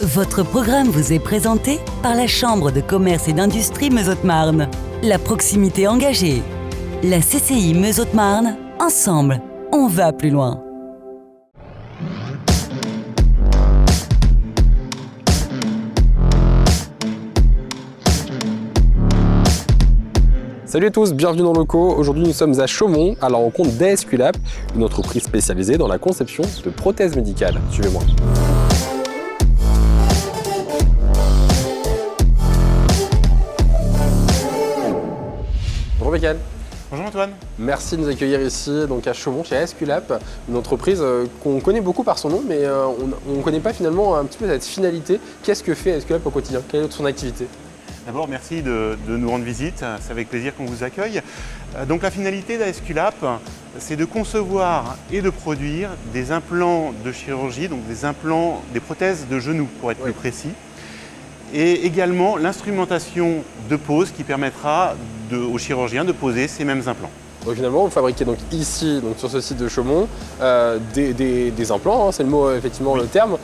Votre programme vous est présenté par la Chambre de commerce et d'industrie Meuse-Haute-Marne. La proximité engagée. La CCI Meuse-Haute-Marne, ensemble, on va plus loin. Salut à tous, bienvenue dans Locaux. Aujourd'hui nous sommes à Chaumont à la rencontre d'ASQLab, une entreprise spécialisée dans la conception de prothèses médicales. Suivez-moi. Bonjour Mickaël. Bonjour Antoine. Merci de nous accueillir ici donc à Chaumont chez ASQLab, une entreprise qu'on connaît beaucoup par son nom, mais on ne connaît pas finalement un petit peu cette finalité. Qu'est-ce que fait ASQLab au quotidien? Quelle est son activité? D'abord, merci de nous rendre visite. C'est avec plaisir qu'on vous accueille. Donc la finalité d'ASQLab, c'est de concevoir et de produire des implants de chirurgie, donc des prothèses de genoux pour être plus précis. Et également l'instrumentation de pose qui permettra aux chirurgiens de poser ces mêmes implants. Donc finalement, vous fabriquez donc ici, donc sur ce site de Chaumont, des implants, hein, c'est le mot effectivement, le terme,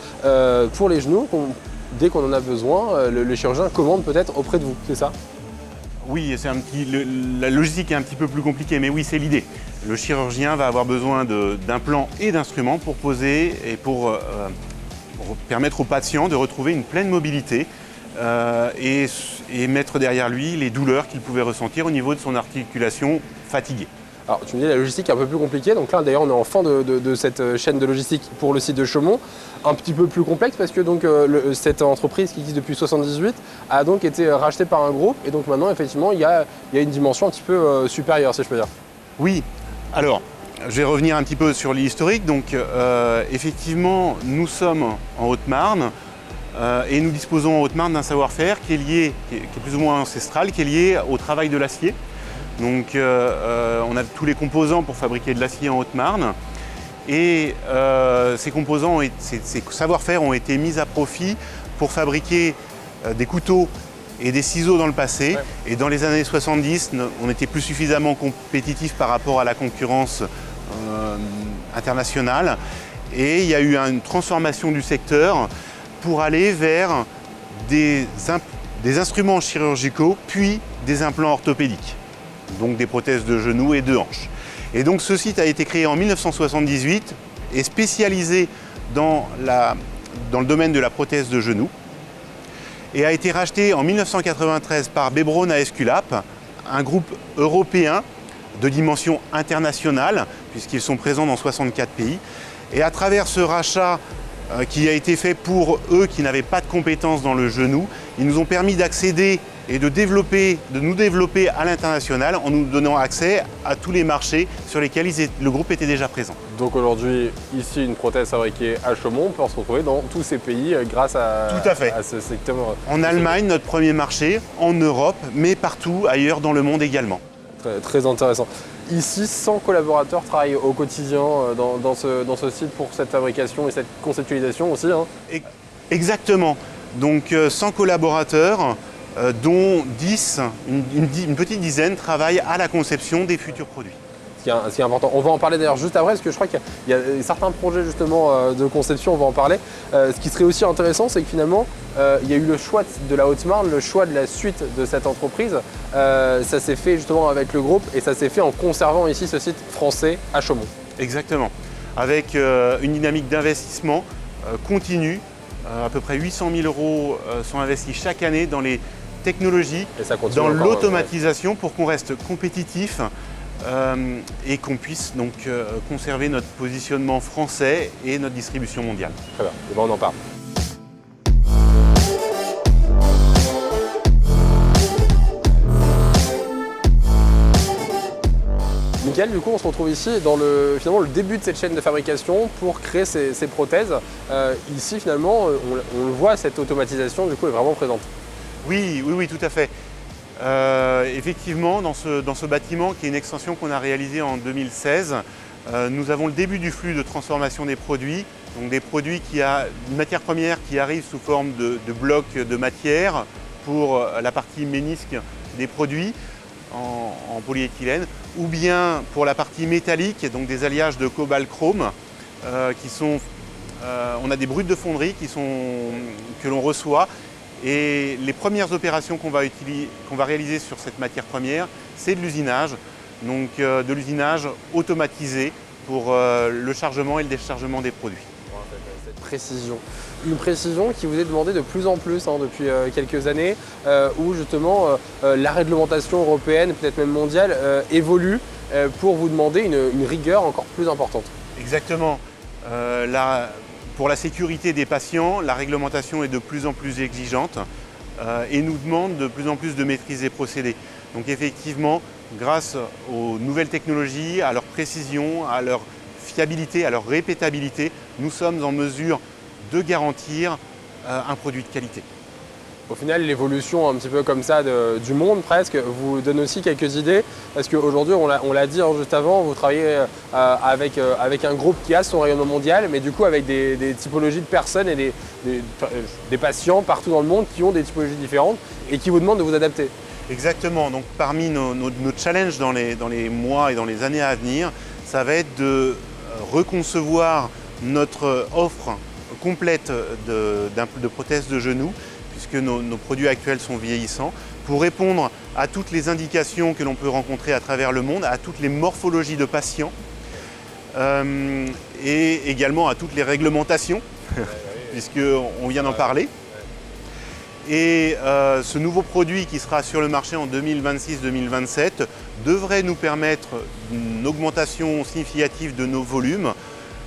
pour les genoux. Dès qu'on en a besoin, le chirurgien commande peut-être auprès de vous, c'est ça? Oui, la logistique est un petit peu plus compliquée, mais oui, c'est l'idée. Le chirurgien va avoir besoin d'implants et d'instruments pour poser et pour permettre au patient de retrouver une pleine mobilité et mettre derrière lui les douleurs qu'il pouvait ressentir au niveau de son articulation fatiguée. Alors tu me dis la logistique est un peu plus compliquée, donc là d'ailleurs on est en fin de cette chaîne de logistique pour le site de Chaumont, un petit peu plus complexe parce que donc, cette entreprise qui existe depuis 1978 a donc été rachetée par un groupe et donc maintenant effectivement il y a une dimension un petit peu supérieure si je peux dire. Oui, alors je vais revenir un petit peu sur l'historique. Donc effectivement nous sommes en Haute-Marne et nous disposons en Haute-Marne d'un savoir-faire qui est plus ou moins ancestral, qui est lié au travail de l'acier. Donc on a tous les composants pour fabriquer de l'acier en Haute-Marne et ces savoir-faire ont été mis à profit pour fabriquer des couteaux et des ciseaux dans le passé. Ouais. Et dans les années 70, on était plus suffisamment compétitif par rapport à la concurrence internationale et il y a eu une transformation du secteur pour aller vers des instruments chirurgicaux puis des implants orthopédiques. Donc des prothèses de genoux et de hanches. Et donc ce site a été créé en 1978 et spécialisé dans le domaine de la prothèse de genoux et a été racheté en 1993 par Bebron ASQLab, un groupe européen de dimension internationale puisqu'ils sont présents dans 64 pays. Et à travers ce rachat qui a été fait pour eux qui n'avaient pas de compétences dans le genou, ils nous ont permis d'accéder et de nous développer à l'international en nous donnant accès à tous les marchés sur lesquels le groupe était déjà présent. Donc aujourd'hui, ici, une prothèse fabriquée à Chaumont peut se retrouver dans tous ces pays grâce à ce secteur. En Allemagne, notre premier marché, en Europe, mais partout ailleurs dans le monde également. Très, très intéressant. Ici, 100 collaborateurs travaillent au quotidien dans ce site pour cette fabrication et cette conceptualisation aussi. Hein. Exactement. Donc 100 collaborateurs, dont 10, une petite dizaine travaillent à la conception des futurs produits. Ce qui est important. On va en parler d'ailleurs juste après parce que je crois qu'il y a certains projets justement de conception, on va en parler. Ce qui serait aussi intéressant, c'est que finalement, il y a eu le choix de la Haute-Marne, le choix de la suite de cette entreprise. Ça s'est fait justement avec le groupe et ça s'est fait en conservant ici ce site français à Chaumont. Exactement. Avec une dynamique d'investissement continue. À peu près 800 000 € sont investis chaque année dans les technologies, dans l'automatisation pour qu'on reste compétitif et qu'on puisse donc conserver notre positionnement français et notre distribution mondiale. Très bien, et ben on en parle. Mickaël, du coup, on se retrouve ici dans finalement, le début de cette chaîne de fabrication pour créer ces prothèses. Ici, finalement, on le voit, cette automatisation, du coup, est vraiment présente. Oui, tout à fait. Effectivement, dans ce bâtiment, qui est une extension qu'on a réalisée en 2016, nous avons le début du flux de transformation des produits. Donc des produits une matière première qui arrive sous forme de blocs de matière pour la partie ménisque des produits en polyéthylène, ou bien pour la partie métallique, donc des alliages de cobalt-chrome qui sont on a des brutes de fonderie que l'on reçoit. Et les premières opérations qu'on va réaliser sur cette matière première, c'est de l'usinage. Donc de l'usinage automatisé pour le chargement et le déchargement des produits. Cette précision. Une précision qui vous est demandée de plus en plus depuis quelques années, où justement la réglementation européenne, peut-être même mondiale, évolue pour vous demander une rigueur encore plus importante. Exactement. Pour la sécurité des patients, la réglementation est de plus en plus exigeante et nous demande de plus en plus de maîtrise des procédés. Donc effectivement, grâce aux nouvelles technologies, à leur précision, à leur fiabilité, à leur répétabilité, nous sommes en mesure de garantir un produit de qualité. Au final, l'évolution un petit peu comme ça du monde presque vous donne aussi quelques idées, parce qu'aujourd'hui, on l'a dit juste avant, vous travaillez avec un groupe qui a son rayonnement mondial, mais du coup avec des typologies de personnes et des patients partout dans le monde qui ont des typologies différentes et qui vous demandent de vous adapter. Exactement, donc parmi nos challenges dans les mois et dans les années à venir, ça va être de reconcevoir notre offre complète de prothèses de genoux, puisque nos produits actuels sont vieillissants, pour répondre à toutes les indications que l'on peut rencontrer à travers le monde, à toutes les morphologies de patients et également à toutes les réglementations, puisqu'on vient d'en parler. Et ce nouveau produit qui sera sur le marché en 2026-2027 devrait nous permettre une augmentation significative de nos volumes,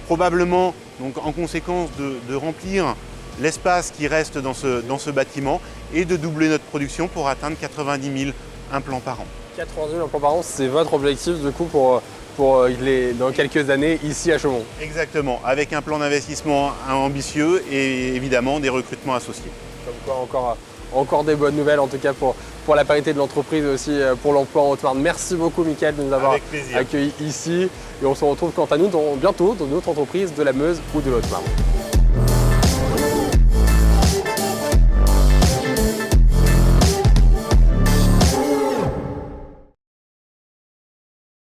probablement donc, en conséquence de remplir l'espace qui reste dans ce bâtiment et de doubler notre production pour atteindre 90 000 implants par an. 90 000 implants par an, c'est votre objectif du coup pour dans quelques années ici à Chaumont. Exactement, avec un plan d'investissement ambitieux et évidemment des recrutements associés. Comme quoi encore des bonnes nouvelles en tout cas pour la parité de l'entreprise et aussi pour l'emploi en Haute-Marne. Merci beaucoup Mickaël de nous avoir accueillis ici et on se retrouve quant à nous bientôt dans une autre entreprise de la Meuse ou de l'Haute-Marne.